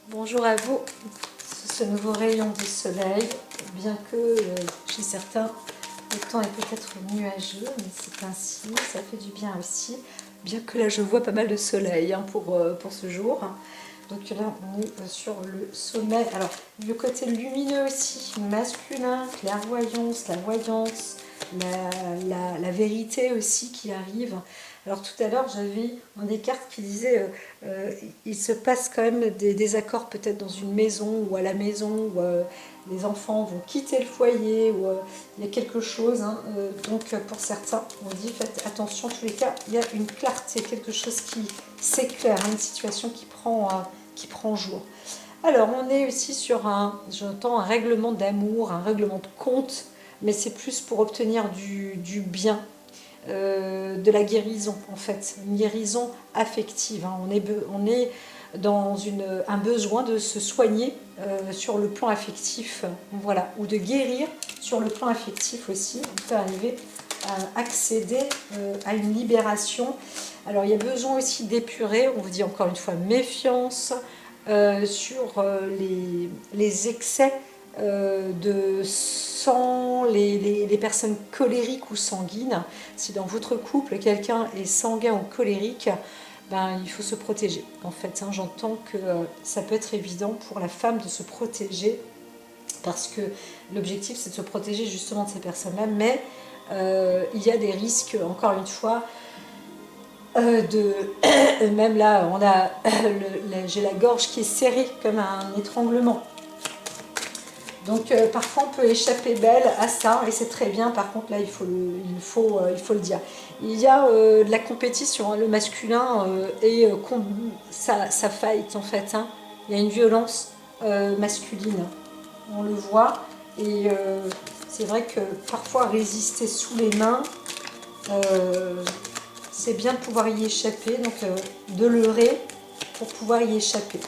Bonjour à vous, ce nouveau rayon de soleil, bien que chez certains le temps est peut-être nuageux, mais c'est ainsi, ça fait du bien aussi, bien que là je vois pas mal de soleil pour ce jour. Donc là on est sur le sommet, alors le côté lumineux aussi, masculin, clairvoyance, la voyance, la vérité aussi qui arrive. Alors tout à l'heure j'avais des cartes qui disaient il se passe quand même des désaccords peut-être dans une maison ou à la maison où les enfants vont quitter le foyer ou il y a quelque chose. Donc pour certains on dit faites attention, en tous les cas il y a une clarté, quelque chose qui s'éclaire, une situation qui prend jour. Alors on est aussi sur j'entends un règlement d'amour, un règlement de compte, mais c'est plus pour obtenir du bien, de la guérison en fait, une guérison affective. On est dans un besoin de se soigner sur le plan affectif, voilà, ou de guérir sur le plan affectif aussi. On peut arriver à accéder à une libération. Alors il y a besoin aussi d'épurer, on vous dit encore une fois méfiance sur les excès de sang, les personnes colériques ou sanguines. Si dans votre couple quelqu'un est sanguin ou colérique, ben, il faut se protéger. En fait, j'entends que ça peut être évident pour la femme de se protéger, parce que l'objectif c'est de se protéger justement de ces personnes-là, mais il y a des risques, encore une fois, même là, j'ai la gorge qui est serrée comme un étranglement. Donc parfois on peut échapper belle à ça et c'est très bien. Par contre là il faut le dire. Il y a de la compétition, le masculin et ça fight en fait. Il y a une violence masculine, on le voit, et c'est vrai que parfois résister sous les mains, c'est bien de pouvoir y échapper, donc de leurrer pour pouvoir y échapper.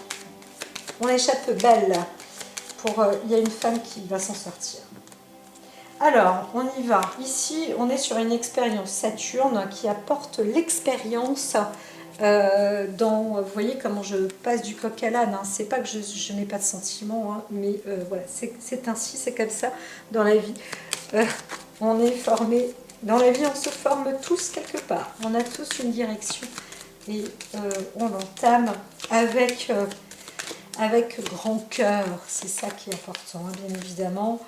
On échappe belle. Il y a une femme qui va s'en sortir. Alors, on y va. Ici, on est sur une expérience Saturne qui apporte l'expérience vous voyez comment je passe du coq à l'âne. C'est pas que je n'ai pas de sentiments, mais voilà, c'est ainsi, c'est comme ça dans la vie. On est formé. Dans la vie, on se forme tous quelque part. On a tous une direction et on l'entame avec grand cœur, c'est ça qui est important, bien évidemment.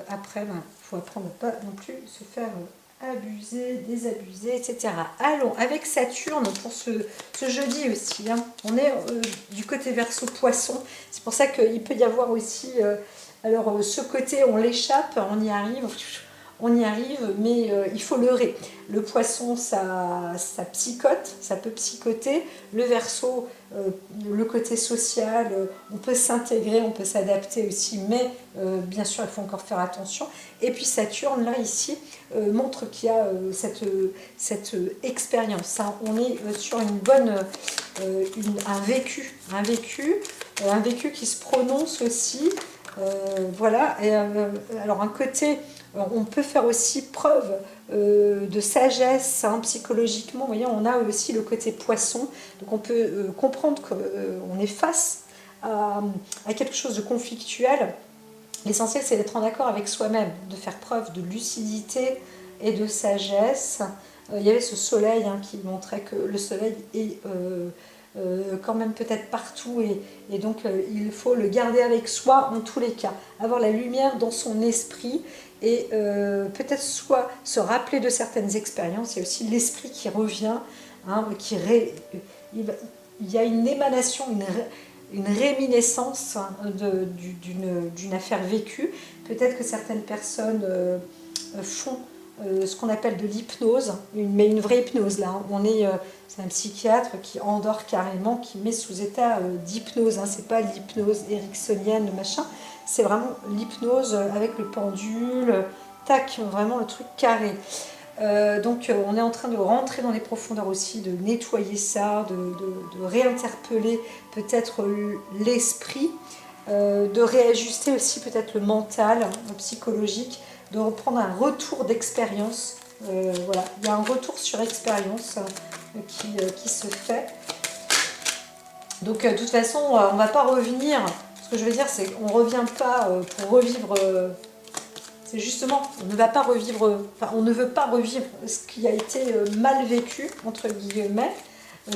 Après, il faut apprendre à ne pas non plus se faire abuser, désabuser, etc. Allons, avec Saturne pour ce jeudi aussi, on est du côté Verseau poisson, c'est pour ça qu'il peut y avoir aussi, ce côté on l'échappe, on y arrive, mais il faut leurrer. Le poisson, ça psychote, ça peut psychoter. Le Verseau, le côté social, on peut s'intégrer, on peut s'adapter aussi, mais bien sûr, il faut encore faire attention. Et puis Saturne, là, ici, montre qu'il y a cette expérience. On est sur une bonne, un vécu qui se prononce aussi. Voilà, et alors un côté, on peut faire aussi preuve de sagesse psychologiquement. Vous voyez, on a aussi le côté poisson, donc on peut comprendre qu'on est face à quelque chose de conflictuel. L'essentiel, c'est d'être en accord avec soi-même, de faire preuve de lucidité et de sagesse. Il y avait ce soleil qui montrait que le soleil est quand même peut-être partout, et donc il faut le garder avec soi en tous les cas, avoir la lumière dans son esprit, et peut-être soit se rappeler de certaines expériences. Il y a aussi l'esprit qui revient, il y a une émanation, une réminiscence d'une affaire vécue. Peut-être que certaines personnes font ce qu'on appelle de l'hypnose, mais une vraie hypnose là. C'est un psychiatre qui endort carrément, qui met sous état d'hypnose. C'est pas l'hypnose ericksonienne, machin. C'est vraiment l'hypnose avec le pendule, tac, vraiment le truc carré. Donc on est en train de rentrer dans les profondeurs aussi, de nettoyer ça, de réinterpeller peut-être l'esprit, de réajuster aussi peut-être le mental, le psychologique, de reprendre un retour d'expérience. Voilà, il y a un retour sur expérience qui se fait. Donc de toute façon, on ne va pas revenir. Ce que je veux dire, c'est qu'on ne revient pas pour revivre. C'est justement, on ne va pas revivre. Enfin, on ne veut pas revivre ce qui a été mal vécu, entre guillemets.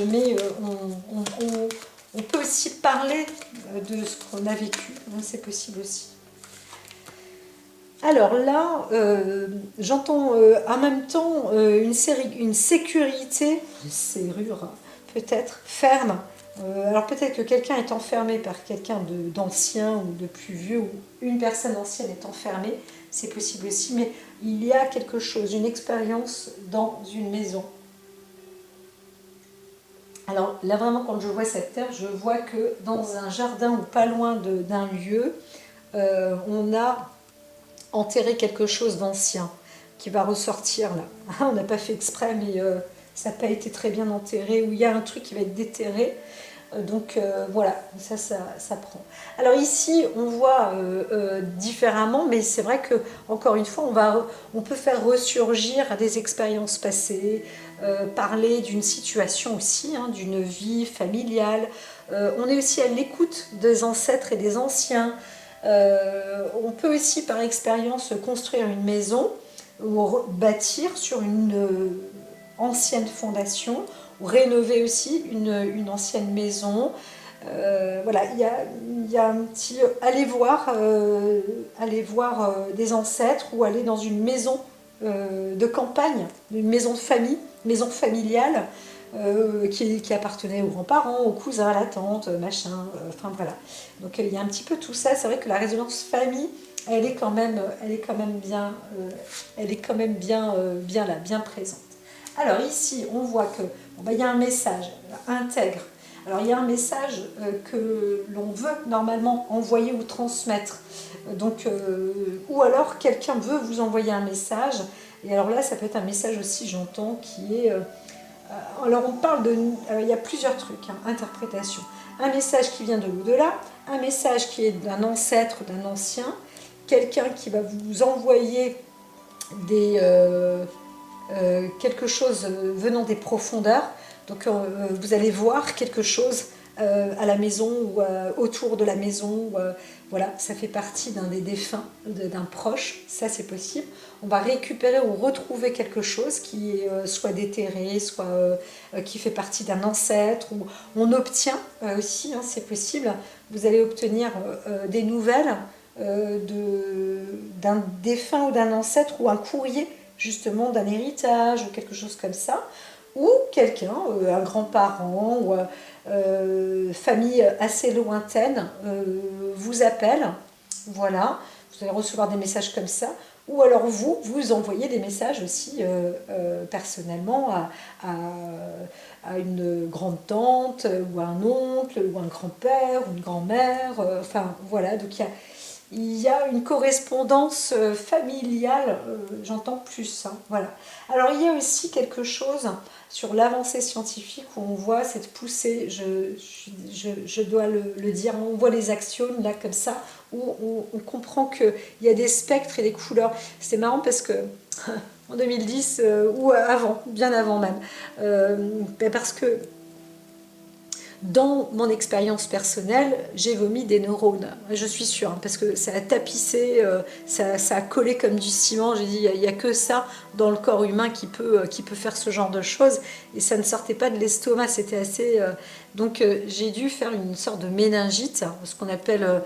Mais on peut aussi parler de ce qu'on a vécu. C'est possible aussi. Alors là, j'entends en même temps une sécurité, une serrure peut-être, ferme. Alors peut-être que quelqu'un est enfermé par quelqu'un d'ancien ou de plus vieux, ou une personne ancienne est enfermée, c'est possible aussi, mais il y a quelque chose, une expérience dans une maison. Alors là vraiment quand je vois cette terre, je vois que dans un jardin ou pas loin d'un lieu, on a enterré quelque chose d'ancien qui va ressortir là. On n'a pas fait exprès, mais ça n'a pas été très bien enterré, ou il y a un truc qui va être déterré. Donc voilà, ça prend. Alors ici, on voit différemment, mais c'est vrai que encore une fois, on peut faire ressurgir des expériences passées, parler d'une situation aussi, hein, d'une vie familiale. On est aussi à l'écoute des ancêtres et des anciens. On peut aussi, par expérience, construire une maison ou bâtir sur une ancienne fondation, ou rénover aussi une ancienne maison. Voilà, il y a un petit aller voir des ancêtres, ou aller dans une maison de campagne, une maison de famille, maison familiale, qui appartenait aux grands-parents, aux cousins, à la tante, machin, enfin voilà. Donc il y a un petit peu tout ça. C'est vrai que la résonance famille, elle est quand même bien, bien là, bien présente. Alors ici, on voit que il y a un message intègre. Alors il y a un message que l'on veut normalement envoyer ou transmettre. Donc, ou alors quelqu'un veut vous envoyer un message. Et alors là, ça peut être un message aussi, j'entends, qui est... alors on parle de... il y a plusieurs trucs, hein, interprétation. Un message qui vient de l'au-delà, un message qui est d'un ancêtre, d'un ancien, quelqu'un qui va vous envoyer quelque chose venant des profondeurs. Donc vous allez voir quelque chose à la maison, ou autour de la maison. Voilà, ça fait partie d'un des défunts, d'un proche, ça c'est possible. On va récupérer ou retrouver quelque chose qui est soit déterré, soit qui fait partie d'un ancêtre. Ou on obtient aussi, hein, c'est possible, vous allez obtenir des nouvelles d'un défunt ou d'un ancêtre, ou un courrier justement d'un héritage ou quelque chose comme ça, ou quelqu'un, un grand-parent ou famille assez lointaine vous appelle, voilà, vous allez recevoir des messages comme ça, ou alors vous envoyez des messages aussi personnellement à une grande-tante, ou à un oncle, ou un grand-père, ou une grand-mère, enfin voilà, donc il y a une correspondance familiale, j'entends plus, hein, voilà. Alors il y a aussi quelque chose sur l'avancée scientifique où on voit cette poussée, je dois le dire, on voit les axiomes là comme ça, où on comprend qu'il y a des spectres et des couleurs. C'est marrant parce que en 2010, ou avant, bien avant même, parce que dans mon expérience personnelle, j'ai vomi des neurones, je suis sûre, hein, parce que ça a tapissé, ça a collé comme du ciment. J'ai dit, il n'y a que ça dans le corps humain qui peut faire ce genre de choses, et ça ne sortait pas de l'estomac, c'était assez... donc j'ai dû faire une sorte de méningite, ce qu'on appelle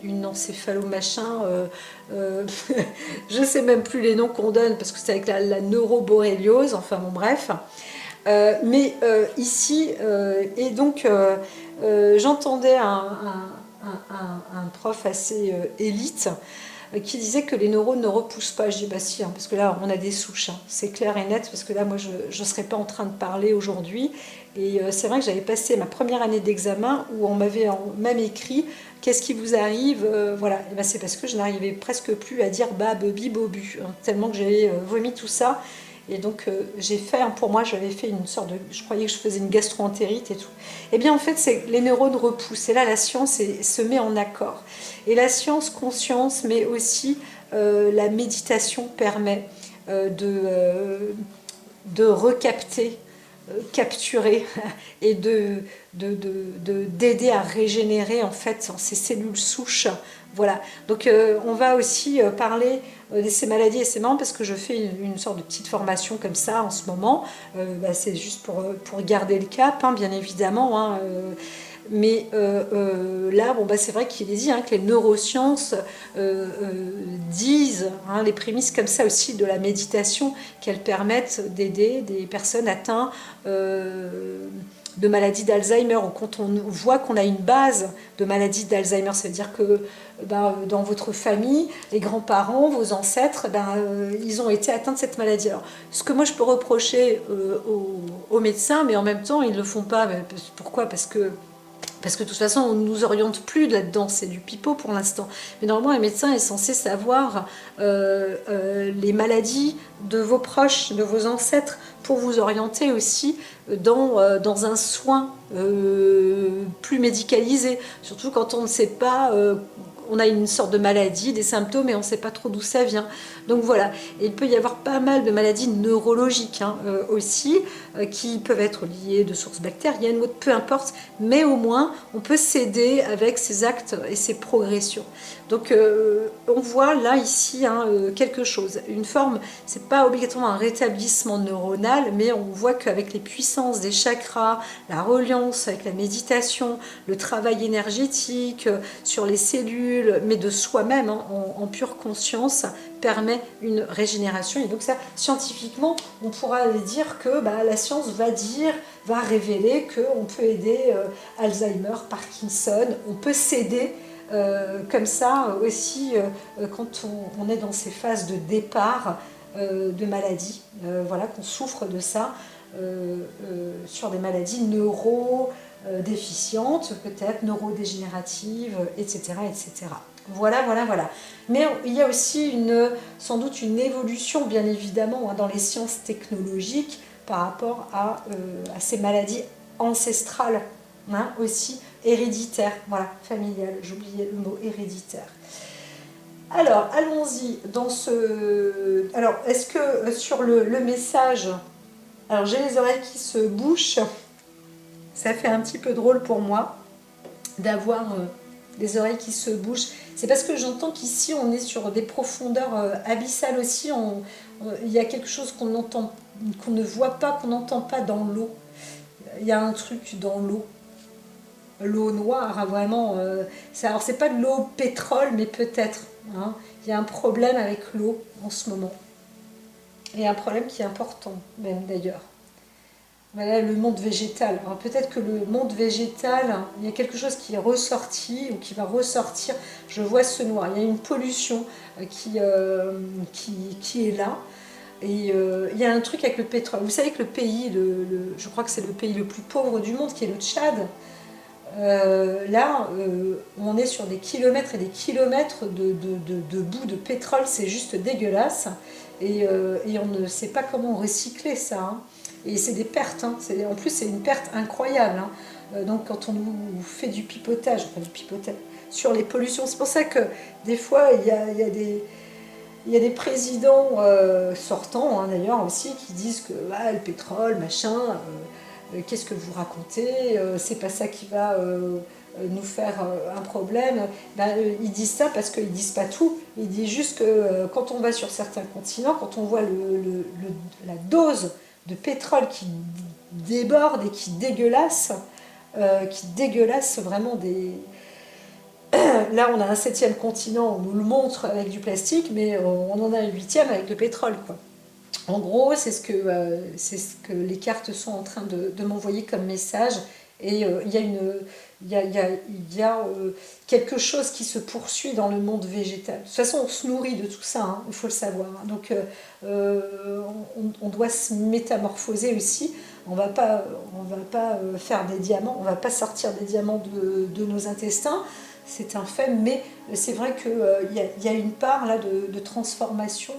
une encéphalo-machin, je ne sais même plus les noms qu'on donne, parce que c'est avec la neuroboréliose, enfin bon bref... mais ici, et donc j'entendais un prof assez élite qui disait que les neurones ne repoussent pas. Je dis bah si, hein, parce que là on a des souches, hein, c'est clair et net, parce que là moi je ne serais pas en train de parler aujourd'hui. Et c'est vrai que j'avais passé ma première année d'examen où on m'avait même écrit qu'est-ce qui vous arrive, voilà. Et ben c'est parce que je n'arrivais presque plus à dire bah bobi bobu, hein, tellement que j'avais vomi tout ça. Et donc j'ai fait, pour moi j'avais fait une sorte de, je croyais que je faisais une gastro-entérite et tout. Et bien en fait c'est les neurones repoussent, et là la science se met en accord. Et la science conscience, mais aussi la méditation permet de recapter capturer et d'aider à régénérer en fait ces cellules souches. Voilà, donc on va aussi parler de ces maladies et c'est marrant parce que je fais une sorte de petite formation comme ça en ce moment. C'est juste pour garder le cap, hein, bien évidemment. Hein, mais là, bon, c'est vrai qu'il est dit que les neurosciences disent, les prémices comme ça aussi de la méditation, qu'elles permettent d'aider des personnes atteintes de maladie d'Alzheimer, ou quand on voit qu'on a une base de maladie d'Alzheimer, ça veut dire que dans votre famille, les grands-parents, vos ancêtres, ils ont été atteints de cette maladie. Alors, ce que moi je peux reprocher aux médecins, mais en même temps ils ne le font pas. Pourquoi ? Parce que de toute façon, on ne nous oriente plus là-dedans, c'est du pipeau pour l'instant. Mais normalement, un médecin est censé savoir les maladies de vos proches, de vos ancêtres, pour vous orienter aussi dans un soin plus médicalisé. Surtout quand on ne sait pas, on a une sorte de maladie, des symptômes, et on ne sait pas trop d'où ça vient. Donc voilà, et il peut y avoir pas mal de maladies neurologiques aussi, qui peuvent être liées de sources bactériennes, ou peu importe, mais au moins on peut s'aider avec ces actes et ces progressions. Donc on voit là ici quelque chose, une forme, c'est pas obligatoirement un rétablissement neuronal, mais on voit qu'avec les puissances des chakras, la reliance avec la méditation, le travail énergétique sur les cellules, mais de soi-même en pure conscience, permet une régénération. Et donc ça, scientifiquement, on pourra dire que la science va révéler qu'on peut aider Alzheimer, Parkinson, on peut s'aider comme ça aussi quand on est dans ces phases de départ de maladie, voilà, qu'on souffre de ça, sur des maladies neurodéficientes, peut-être neurodégénératives, etc., etc. Voilà. Mais il y a aussi sans doute une évolution, bien évidemment, dans les sciences technologiques par rapport à ces maladies ancestrales, aussi héréditaires, voilà, familiales, j'oubliais le mot héréditaire. Alors, allons-y dans ce... Alors, est-ce que sur le message... Alors, j'ai les oreilles qui se bouchent. Ça fait un petit peu drôle pour moi d'avoir des oreilles qui se bouchent. C'est parce que j'entends qu'ici, on est sur des profondeurs abyssales aussi. Il y a quelque chose qu'on ne voit pas, qu'on n'entend pas dans l'eau. Il y a un truc dans l'eau. L'eau noire, vraiment. Alors, c'est pas de l'eau pétrole, mais peut-être. Il y a un problème avec l'eau en ce moment. Et un problème qui est important, même d'ailleurs. Voilà le monde végétal. Alors peut-être que le monde végétal, il y a quelque chose qui est ressorti ou qui va ressortir. Je vois ce noir. Il y a une pollution qui est là. Et il y a un truc avec le pétrole. Vous savez que le pays, je crois que c'est le pays le plus pauvre du monde, qui est le Tchad. Là, on est sur des kilomètres et des kilomètres de boue de pétrole. C'est juste dégueulasse. Et on ne sait pas comment recycler ça. Et c'est des pertes, en plus c'est une perte incroyable. Donc quand on nous fait du pipotage sur les pollutions, c'est pour ça que des fois il y a des présidents sortants d'ailleurs aussi qui disent que le pétrole, machin, qu'est-ce que vous racontez, c'est pas ça qui va nous faire un problème. Ils disent ça parce qu'ils disent pas tout. Ils disent juste que quand on va sur certains continents, quand on voit la dose de pétrole qui déborde et qui dégueulasse vraiment des... Là, on a un 7e continent, on nous le montre avec du plastique, mais on en a un 8e avec le pétrole, quoi. En gros, c'est ce que les cartes sont en train de m'envoyer comme message. Et il y a quelque chose qui se poursuit dans le monde végétal. De toute façon, on se nourrit de tout ça, il faut le savoir. Donc, on doit se métamorphoser aussi. On va pas faire des diamants, on va pas sortir des diamants de nos intestins. C'est un fait, mais c'est vrai qu'il y a une part là de transformation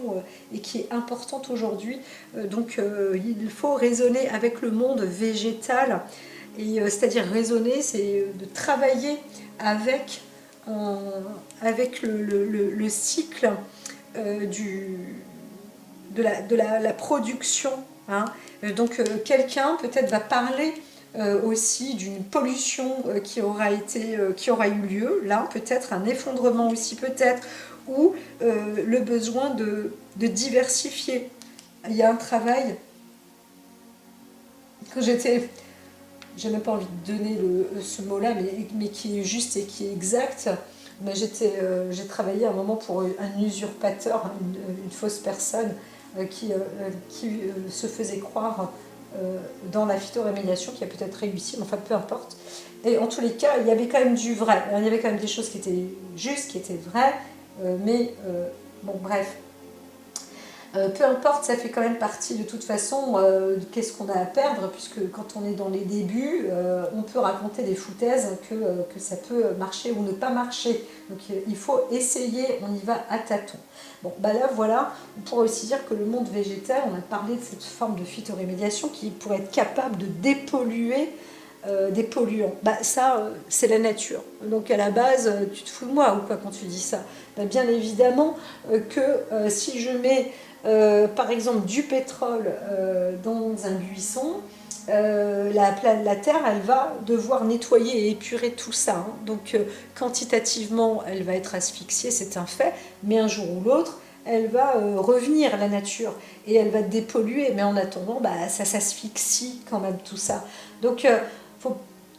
et qui est importante aujourd'hui. Donc il faut raisonner avec le monde végétal, et c'est-à-dire raisonner, c'est de travailler avec le cycle de la production hein. Donc quelqu'un peut-être va parler aussi d'une pollution qui aura eu lieu, là peut-être un effondrement aussi peut-être, ou le besoin de diversifier. Il y a un travail que j'ai même pas envie de donner ce mot-là, mais qui est juste et qui est exact. Mais j'ai travaillé un moment pour un usurpateur, une fausse personne qui se faisait croire dans la phytorémédiation, qui a peut-être réussi, mais enfin peu importe. Et en tous les cas, il y avait quand même du vrai. Il y avait quand même des choses qui étaient justes, qui étaient vraies, bon bref. Peu importe, ça fait quand même partie de toute façon de qu'est-ce qu'on a à perdre, puisque quand on est dans les débuts, on peut raconter des foutaises que ça peut marcher ou ne pas marcher. Donc il faut essayer, on y va à tâtons. Bon, bah là voilà, on pourrait aussi dire que le monde végétal, on a parlé de cette forme de phytorémédiation qui pourrait être capable de dépolluer des polluants. Bah ça, c'est la nature. Donc à la base, tu te fous de moi ou quoi quand tu dis ça? Bah, bien évidemment que si je mets par exemple du pétrole dans un buisson, la terre, elle va devoir nettoyer et épurer tout ça. Hein. Donc quantitativement, elle va être asphyxiée, c'est un fait, mais un jour ou l'autre, elle va revenir, la nature, et elle va dépolluer. Mais en attendant, bah, ça s'asphyxie quand même tout ça. Donc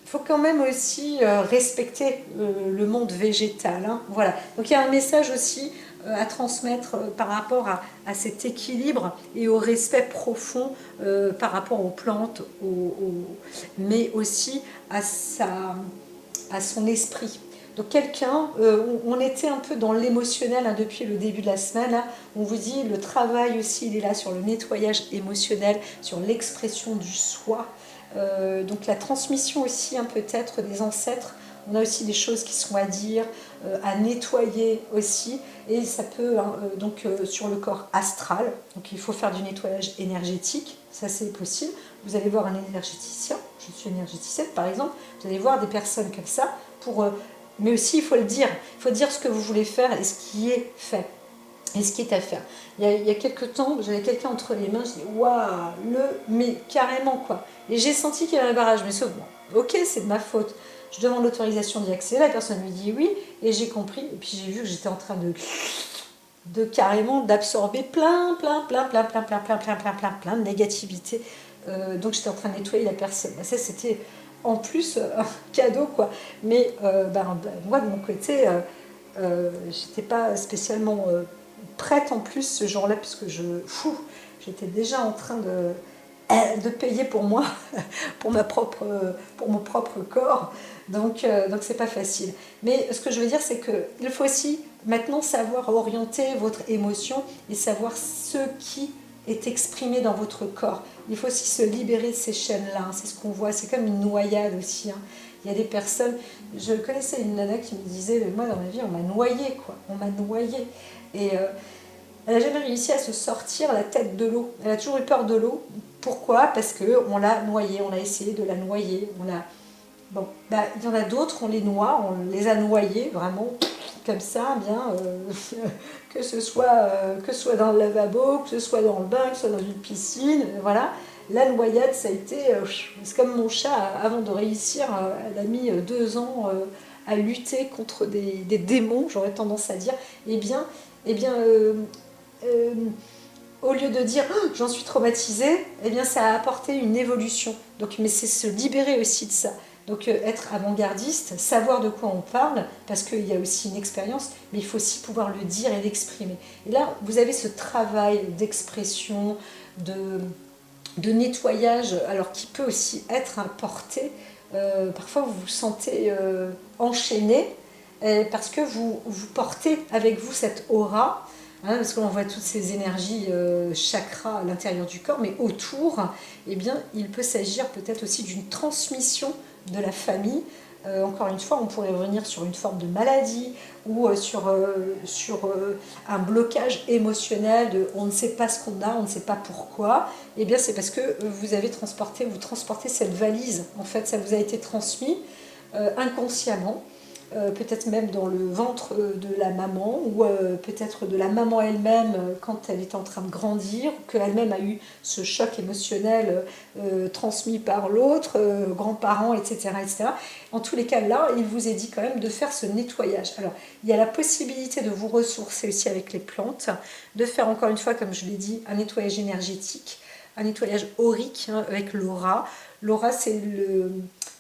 faut quand même aussi respecter le monde végétal. Hein. Voilà. Donc il y a un message aussi à transmettre par rapport à cet équilibre et au respect profond par rapport aux plantes, mais aussi à son esprit. Donc quelqu'un, on était un peu dans l'émotionnel hein, depuis le début de la semaine. Là, on vous dit le travail aussi, il est là sur le nettoyage émotionnel, sur l'expression du soi. Donc la transmission aussi hein, peut-être des ancêtres. On a aussi des choses qui sont à dire, à nettoyer aussi. Et ça peut, hein, sur le corps astral, donc il faut faire du nettoyage énergétique, ça c'est possible. Vous allez voir un énergéticien, je suis énergéticienne par exemple, vous allez voir des personnes comme ça, mais aussi il faut le dire, il faut dire ce que vous voulez faire et ce qui est fait. Et ce qui est à faire. Il y a quelques temps, j'avais quelqu'un entre les mains, je dis waouh, mais carrément quoi. Et j'ai senti qu'il y avait un barrage, mais sauf bon, ok, c'est de ma faute. Je demande l'autorisation d'y accéder, la personne lui dit oui, et j'ai compris, et puis j'ai vu que j'étais en train de carrément d'absorber plein de négativité. Donc j'étais en train de nettoyer la personne. Ça c'était en plus un cadeau quoi. Mais moi de mon côté, j'étais pas spécialement prête en plus ce jour-là, puisque j'étais déjà en train de payer pour moi, pour mon propre corps. Donc c'est pas facile. Mais ce que je veux dire, c'est qu'il faut aussi maintenant savoir orienter votre émotion et savoir ce qui est exprimé dans votre corps. Il faut aussi se libérer de ces chaînes-là. Hein. C'est ce qu'on voit. C'est comme une noyade aussi. Hein. Il y a des personnes. Je connaissais une nana qui me disait, moi dans ma vie, on m'a noyé, quoi. On m'a noyé. Et elle n'a jamais réussi à se sortir la tête de l'eau. Elle a toujours eu peur de l'eau. Pourquoi? Parce qu'on l'a noyée, on a essayé de la noyer. Bon, il y en a d'autres, on les noie, on les a noyés vraiment comme ça, bien, que ce soit dans le lavabo, que ce soit dans le bain, que ce soit dans une piscine, voilà. La noyade, ça a été, c'est comme mon chat, avant de réussir, elle a mis 2 ans à lutter contre des démons, j'aurais tendance à dire. Eh bien, au lieu de dire oh, j'en suis traumatisée, eh bien ça a apporté une évolution. Donc, mais c'est se libérer aussi de ça. Donc être avant-gardiste, savoir de quoi on parle, parce qu'il y a aussi une expérience, mais il faut aussi pouvoir le dire et l'exprimer. Et là, vous avez ce travail d'expression, de nettoyage, alors qui peut aussi être porté. Parfois, vous vous sentez enchaîné, parce que vous portez avec vous cette aura, hein, parce qu'on voit toutes ces énergies chakras à l'intérieur du corps, mais autour, eh bien, il peut s'agir peut-être aussi d'une transmission de la famille. Encore une fois, on pourrait revenir sur une forme de maladie ou sur un blocage émotionnel de on ne sait pas ce qu'on a, on ne sait pas pourquoi. Eh bien, c'est parce que vous transportez cette valise. En fait, ça vous a été transmis inconsciemment. peut-être même dans le ventre de la maman, ou peut-être de la maman elle-même quand elle est en train de grandir, qu'elle-même a eu ce choc émotionnel transmis par l'autre, grands-parents, etc., etc. En tous les cas, là, il vous est dit quand même de faire ce nettoyage. Alors, il y a la possibilité de vous ressourcer aussi avec les plantes, de faire encore une fois, comme je l'ai dit, un nettoyage énergétique, un nettoyage aurique avec l'aura. L'aura,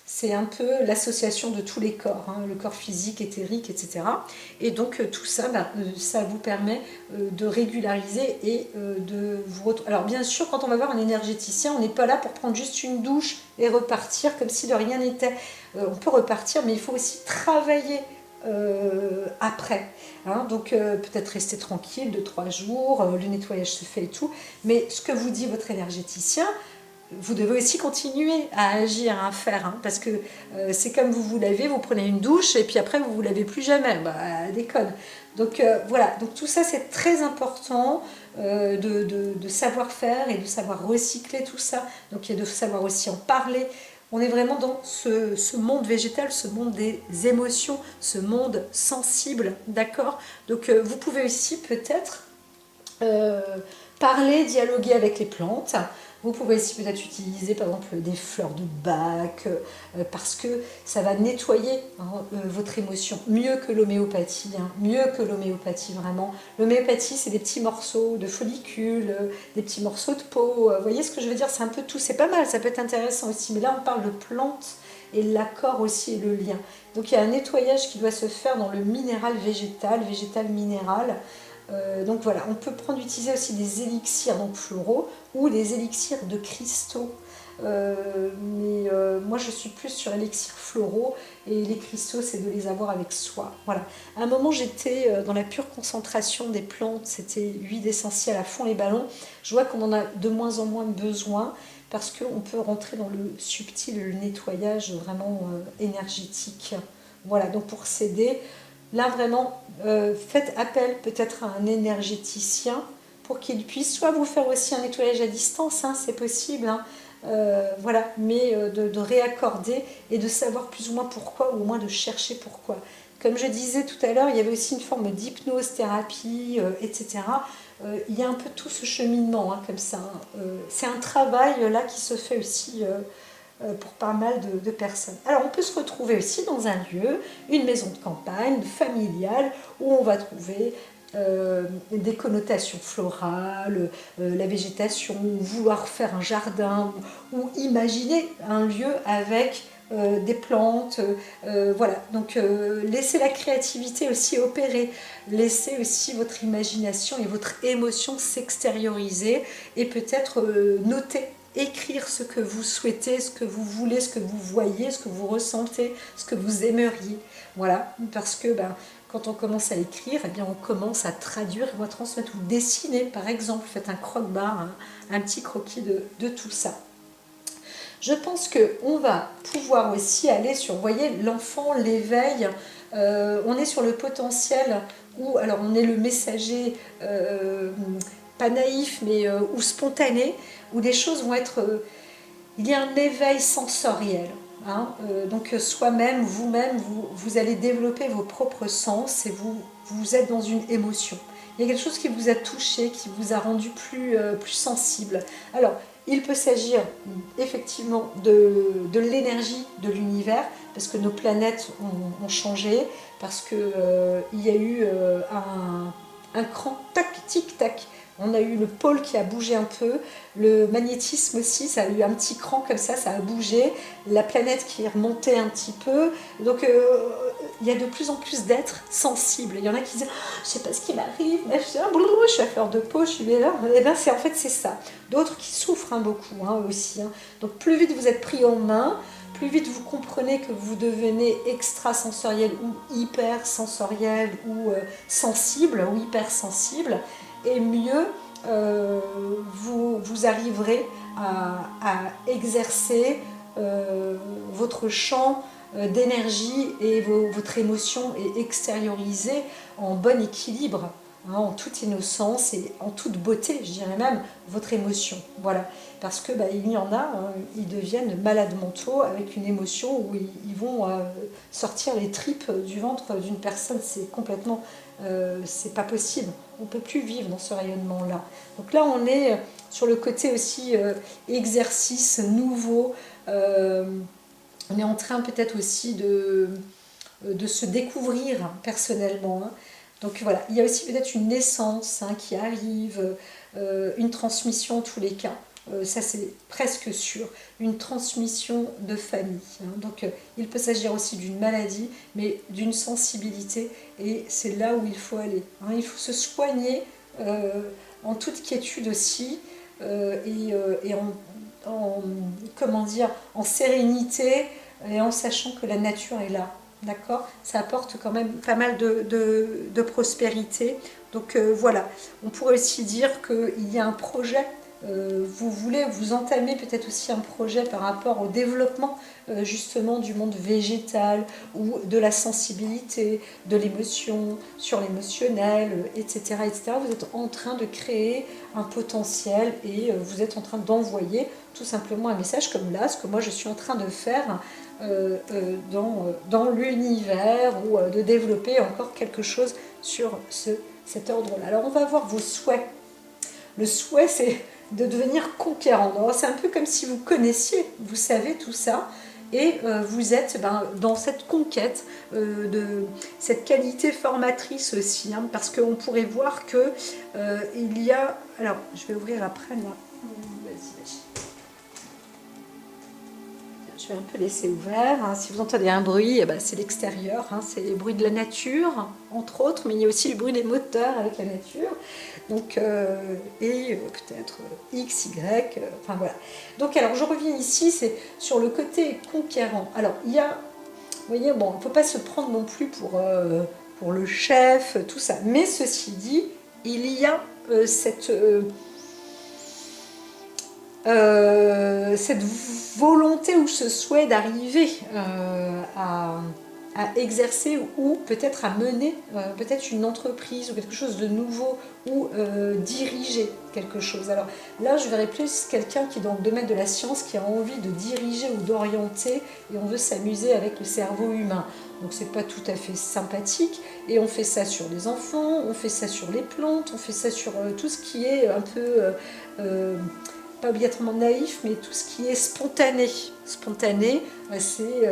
c'est un peu l'association de tous les corps, le corps physique, éthérique, etc. Et donc tout ça, ça vous permet de régulariser et de vous retrouver. Alors bien sûr, quand on va voir un énergéticien, on n'est pas là pour prendre juste une douche et repartir comme si de rien n'était. On peut repartir, mais il faut aussi travailler après. Donc peut-être rester tranquille 2-3 jours, le nettoyage se fait et tout. Mais ce que vous dit votre énergéticien, vous devez aussi continuer à agir, à faire, parce que c'est comme vous lavez, vous prenez une douche et puis après vous ne vous lavez plus jamais, déconne. Donc voilà, donc tout ça c'est très important de savoir faire et de savoir recycler tout ça, donc et de savoir aussi en parler. On est vraiment dans ce monde végétal, ce monde des émotions, ce monde sensible, d'accord. Donc vous pouvez aussi peut-être parler, dialoguer avec les plantes. Vous pouvez aussi peut-être utiliser par exemple des fleurs de bac parce que ça va nettoyer votre émotion mieux que l'homéopathie, mieux que l'homéopathie vraiment. L'homéopathie c'est des petits morceaux de follicules, des petits morceaux de peau, vous voyez ce que je veux dire, c'est un peu tout, c'est pas mal, ça peut être intéressant aussi, mais là on parle de plantes et l'accord aussi et le lien. Donc il y a un nettoyage qui doit se faire dans le minéral végétal, végétal minéral. Donc voilà, on peut utiliser aussi des élixirs donc floraux ou des élixirs de cristaux. Moi je suis plus sur élixirs floraux et les cristaux c'est de les avoir avec soi. Voilà. À un moment j'étais dans la pure concentration des plantes, c'était huile essentielle à fond les ballons. Je vois qu'on en a de moins en moins besoin parce qu'on peut rentrer dans le subtil, le nettoyage vraiment énergétique. Voilà, donc pour s'aider. Là, vraiment, faites appel peut-être à un énergéticien pour qu'il puisse soit vous faire aussi un nettoyage à distance, c'est possible, voilà, mais de réaccorder et de savoir plus ou moins pourquoi, ou au moins de chercher pourquoi. Comme je disais tout à l'heure, il y avait aussi une forme d'hypnose, thérapie, etc. Il y a un peu tout ce cheminement comme ça. C'est un travail là qui se fait aussi pour pas mal de personnes. Alors on peut se retrouver aussi dans un lieu, une maison de campagne, familiale, où on va trouver des connotations florales, la végétation, ou vouloir faire un jardin, ou imaginer un lieu avec des plantes, voilà. Donc laissez la créativité aussi opérer, laissez aussi votre imagination et votre émotion s'extérioriser et peut-être noter, écrire ce que vous souhaitez, ce que vous voulez, ce que vous voyez, ce que vous ressentez, ce que vous aimeriez. Voilà, parce que quand on commence à écrire, eh bien, on commence à traduire, à transmettre ou dessiner, par exemple. Faites un croque-barre, un petit croquis de tout ça. Je pense qu'on va pouvoir aussi aller sur, vous voyez, l'enfant, l'éveil. On est sur le potentiel où, alors on est le messager, pas naïf, mais ou spontané, où des choses vont être... il y a un éveil sensoriel. Donc soi-même, vous-même, vous allez développer vos propres sens et vous êtes dans une émotion. Il y a quelque chose qui vous a touché, qui vous a rendu plus sensible. Alors, il peut s'agir effectivement de l'énergie de l'univers, parce que nos planètes ont changé, parce qu'il y a eu un cran, tac, tic-tac. On a eu le pôle qui a bougé un peu, le magnétisme aussi, ça a eu un petit cran comme ça a bougé, la planète qui est remontée un petit peu. Donc il y a de plus en plus d'êtres sensibles. Il y en a qui disent je sais pas ce qui m'arrive, je suis à fleur de peau, je suis là. Et bien en fait c'est ça. D'autres qui souffrent beaucoup aussi. Donc plus vite vous êtes pris en main, plus vite vous comprenez que vous devenez extrasensoriel ou hypersensoriel ou sensible ou hypersensible, et mieux vous arriverez à exercer votre champ d'énergie et votre émotion est extériorisée en bon équilibre. hein, en toute innocence et en toute beauté, je dirais même, votre émotion. Voilà. Parce que il y en a, hein, ils deviennent malades mentaux avec une émotion où ils vont sortir les tripes du ventre d'une personne. C'est complètement, c'est pas possible. On ne peut plus vivre dans ce rayonnement-là. Donc là, on est sur le côté aussi exercice nouveau. On est en train peut-être aussi de se découvrir personnellement. Hein. Donc voilà, il y a aussi peut-être une naissance hein, qui arrive, une transmission en tous les cas. Ça c'est presque sûr, une transmission de famille. Hein. Donc il peut s'agir aussi d'une maladie, mais d'une sensibilité, et c'est là où il faut aller. Hein. Il faut se soigner en toute quiétude aussi, et comment dire, en sérénité, et en sachant que la nature est là. D'accord. Ça apporte quand même pas mal de prospérité. Donc voilà, on pourrait aussi dire qu'il y a un projet. Vous voulez vous entamer peut-être aussi un projet par rapport au développement justement du monde végétal ou de la sensibilité, de l'émotion, sur l'émotionnel, etc., etc. Vous êtes en train de créer un potentiel et vous êtes en train d'envoyer tout simplement un message comme là, ce que moi je suis en train de faire dans l'univers, ou de développer encore quelque chose sur cet ordre-là. Alors on va voir vos souhaits. Le souhait, c'est de devenir conquérant. C'est un peu comme si vous connaissiez, vous savez tout ça, et vous êtes dans cette conquête de cette qualité formatrice aussi, hein, parce qu'on pourrait voir que il y a... Alors, je vais ouvrir après, là. Vas-y. Je vais un peu laisser ouvert. Hein. Si vous entendez un bruit, c'est l'extérieur. Hein. C'est les bruits de la nature, entre autres, mais il y a aussi le bruit des moteurs avec la nature. Donc, et peut-être X, Y, enfin voilà. Donc, alors, je reviens ici, c'est sur le côté conquérant. Alors, il y a, vous voyez, bon, on ne peut pas se prendre non plus pour le chef, tout ça. Mais ceci dit, il y a cette volonté ou ce souhait d'arriver à exercer ou peut-être à mener peut-être une entreprise ou quelque chose de nouveau, ou diriger quelque chose. Alors là, je verrais plus quelqu'un qui est dans le domaine de la science, qui a envie de diriger ou d'orienter, et on veut s'amuser avec le cerveau humain. Donc c'est pas tout à fait sympathique, et on fait ça sur les enfants, on fait ça sur les plantes, on fait ça sur tout ce qui est un peu... pas obligatoirement naïf, mais tout ce qui est spontané. Spontané, c'est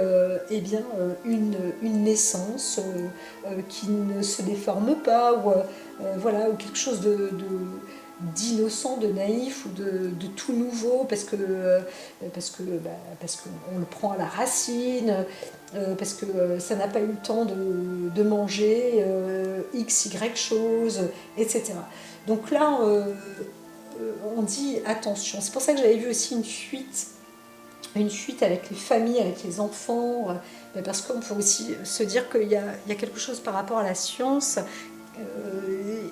une naissance qui ne se déforme pas, ou voilà, ou quelque chose d'innocent, de naïf, ou de tout nouveau, parce qu'on le prend à la racine, parce que ça n'a pas eu le temps de manger X, Y chose, etc. Donc là, on dit attention. C'est pour ça que j'avais vu aussi une fuite avec les familles, avec les enfants, parce qu'on peut aussi se dire qu'il y a quelque chose par rapport à la science,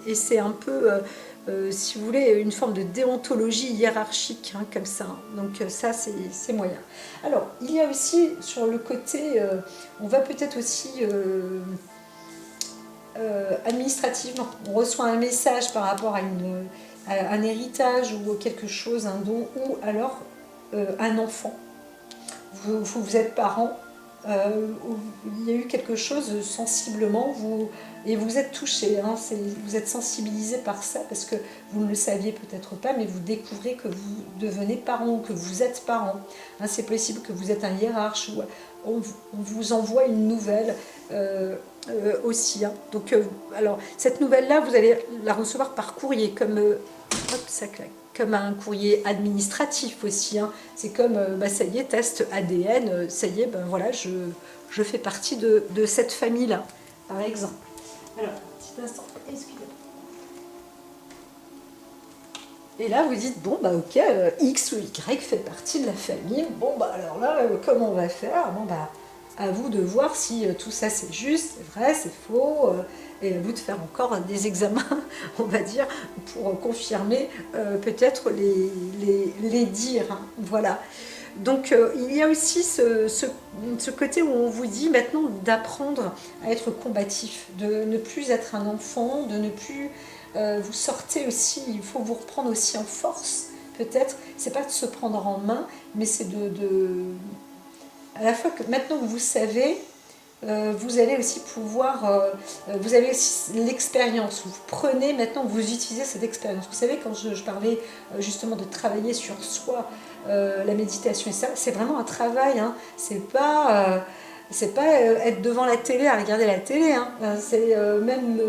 et c'est un peu, si vous voulez, une forme de déontologie hiérarchique, hein, comme ça. Donc ça, c'est moyen. Alors, il y a aussi sur le côté, on va peut-être aussi... administrativement, on reçoit un message par rapport à un héritage ou quelque chose, un don, ou alors un enfant. Vous êtes parent, il y a eu quelque chose sensiblement, et vous êtes touché, hein, vous êtes sensibilisé par ça, parce que vous ne le saviez peut-être pas, mais vous découvrez que vous devenez parent, ou que vous êtes parent. Hein, c'est possible que vous êtes un hiérarche, ou on vous envoie une nouvelle aussi. Hein. Donc, alors, cette nouvelle-là, vous allez la recevoir par courrier, comme... hop, ça claque. Comme un courrier administratif aussi. Hein. C'est comme, ça y est, test ADN, ça y est, voilà, je fais partie de cette famille-là, par exemple. Alors, petit instant, excusez-moi. Et là, vous dites, bon, ok, X ou Y fait partie de la famille. Bon, alors là, comment on va faire? Bon, à vous de voir si tout ça c'est juste, c'est vrai, c'est faux, et à vous de faire encore des examens, on va dire, pour confirmer peut-être les dires. Hein, voilà. Donc il y a aussi ce côté où on vous dit maintenant d'apprendre à être combatif, de ne plus être un enfant, de ne plus... vous sortez aussi, il faut vous reprendre aussi en force, peut-être. C'est pas de se prendre en main, mais c'est à la fois que maintenant que vous savez, vous allez aussi pouvoir, vous avez aussi l'expérience, vous prenez maintenant, vous utilisez cette expérience. Vous savez, quand je parlais justement de travailler sur soi, la méditation et ça, c'est vraiment un travail, hein. C'est pas être devant la télé à regarder la télé, hein. C'est même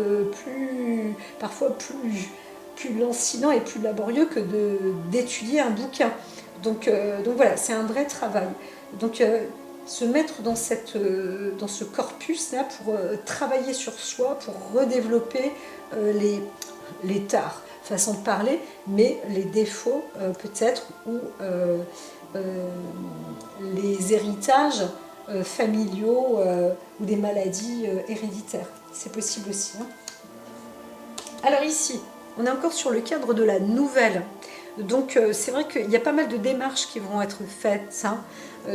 parfois plus lancinant et plus laborieux que d'étudier un bouquin. Donc voilà, c'est un vrai travail. Donc se mettre dans ce corpus-là pour travailler sur soi, pour redévelopper les tares, façon de parler, mais les défauts peut-être, ou les héritages familiaux ou des maladies héréditaires. C'est possible aussi, hein. Alors ici, on est encore sur le cadre de la nouvelle. Donc c'est vrai qu'il y a pas mal de démarches qui vont être faites, hein.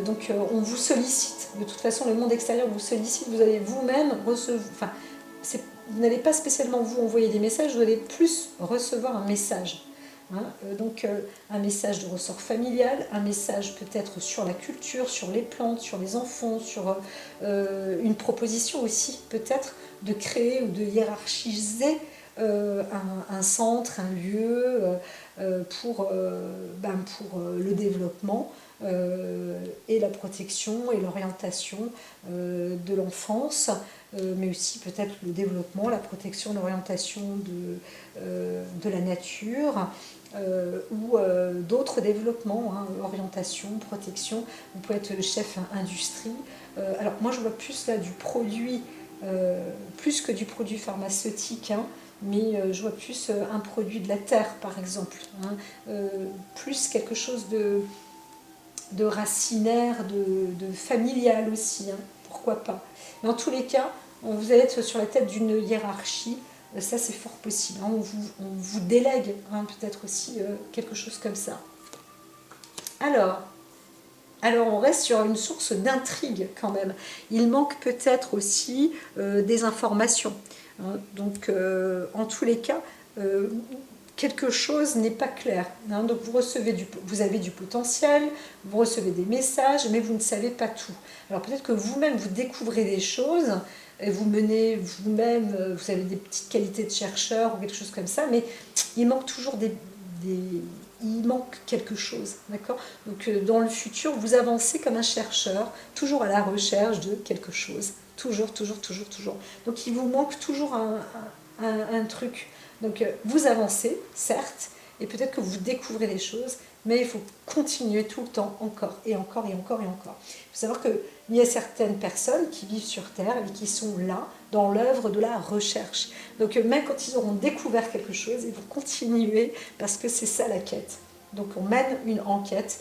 Donc on vous sollicite. De toute façon, le monde extérieur vous sollicite. Vous allez vous-même recevoir... Enfin, vous n'allez pas spécialement vous envoyer des messages, vous allez plus recevoir un message. Hein. Donc un message de ressort familial, un message peut-être sur la culture, sur les plantes, sur les enfants, sur une proposition aussi peut-être de créer ou de hiérarchiser un centre, un lieu pour le développement et la protection et l'orientation de l'enfance, mais aussi peut-être le développement, la protection, l'orientation de la nature, ou d'autres développements, hein, orientation, protection. Vous pouvez être chef industrie. Alors moi je vois plus là du produit, plus que du produit pharmaceutique, hein, mais je vois plus un produit de la terre par exemple, hein, plus quelque chose de racinaire, de familial aussi, hein, pourquoi pas. Mais en tous les cas, vous allez être sur la tête d'une hiérarchie, ça c'est fort possible, hein, on vous délègue, hein, peut-être aussi quelque chose comme ça. Alors on reste sur une source d'intrigue quand même. Il manque peut-être aussi des informations, hein. Donc en tous les cas, quelque chose n'est pas clair, hein. Donc vous avez du potentiel, vous recevez des messages, mais vous ne savez pas tout. Alors peut-être que vous-même vous découvrez des choses, et vous menez vous-même, vous avez des petites qualités de chercheur ou quelque chose comme ça, mais il manque toujours il manque quelque chose, d'accord? Donc dans le futur, vous avancez comme un chercheur, toujours à la recherche de quelque chose, toujours. Donc il vous manque toujours un truc. Donc vous avancez, certes, et peut-être que vous découvrez des choses, mais il faut continuer tout le temps, encore et encore et encore et encore. Il faut savoir qu'il y a certaines personnes qui vivent sur Terre et qui sont là, dans l'œuvre de la recherche. Donc même quand ils auront découvert quelque chose, ils vont continuer, parce que c'est ça la quête. Donc on mène une enquête,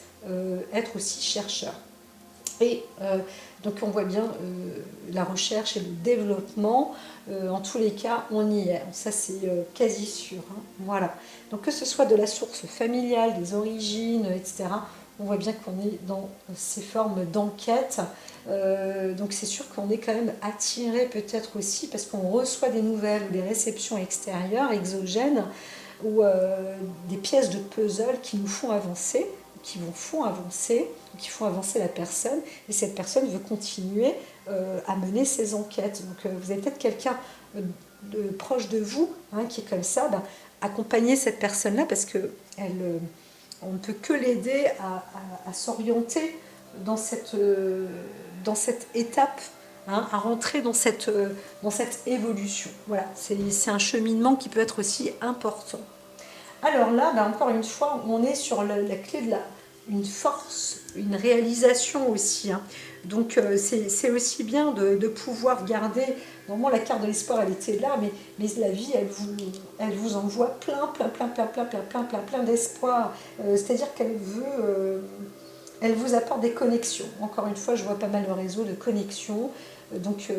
être aussi chercheur. Et donc on voit bien la recherche et le développement, en tous les cas on y est, ça c'est quasi sûr, hein. Voilà. Donc que ce soit de la source familiale, des origines, etc., on voit bien qu'on est dans ces formes d'enquête. Donc c'est sûr qu'on est quand même attiré peut-être aussi parce qu'on reçoit des nouvelles ou des réceptions extérieures, exogènes, ou des pièces de puzzle qui nous font avancer, qui font avancer la personne, et cette personne veut continuer à mener ses enquêtes. Donc vous avez peut-être quelqu'un proche de vous, hein, qui est comme ça, accompagner cette personne-là, parce que on ne peut que l'aider à s'orienter dans cette étape, hein, à rentrer dans cette évolution. Voilà, c'est un cheminement qui peut être aussi important. Alors là, encore une fois, on est sur la clé de une force, une réalisation aussi, hein. Donc c'est aussi bien de pouvoir garder, normalement la carte de l'espoir elle était là, mais la vie elle vous envoie plein d'espoir, c'est-à-dire elle vous apporte des connexions. Encore une fois, je vois pas mal de réseaux de connexions, donc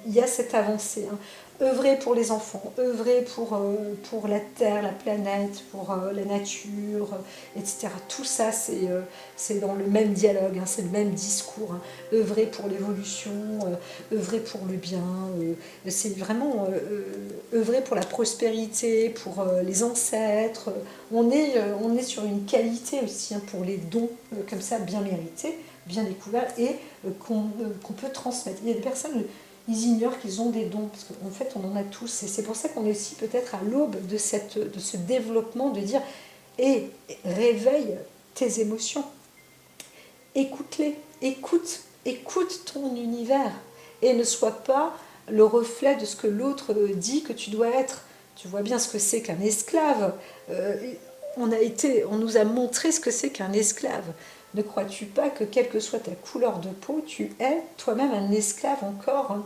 il y a cette avancée, hein. œuvrer pour les enfants, œuvrer pour la Terre, la planète, pour la nature, etc. Tout ça, c'est dans le même dialogue, hein, c'est le même discours. Hein. Œuvrer pour l'évolution, œuvrer pour le bien, c'est vraiment œuvrer pour la prospérité, pour les ancêtres. On est sur une qualité aussi, hein, pour les dons comme ça, bien mérités, bien découverts, et qu'on peut transmettre. Il y a des personnes... Ils ignorent qu'ils ont des dons, parce qu'en fait on en a tous, et c'est pour ça qu'on est aussi peut-être à l'aube de ce développement, de dire et réveille tes émotions, écoute-les, écoute ton univers, et ne sois pas le reflet de ce que l'autre dit que tu dois être. Tu vois bien ce que c'est qu'un esclave. On nous a montré ce que c'est qu'un esclave. Ne crois-tu pas que, quelle que soit ta couleur de peau, tu es toi-même un esclave encore, hein,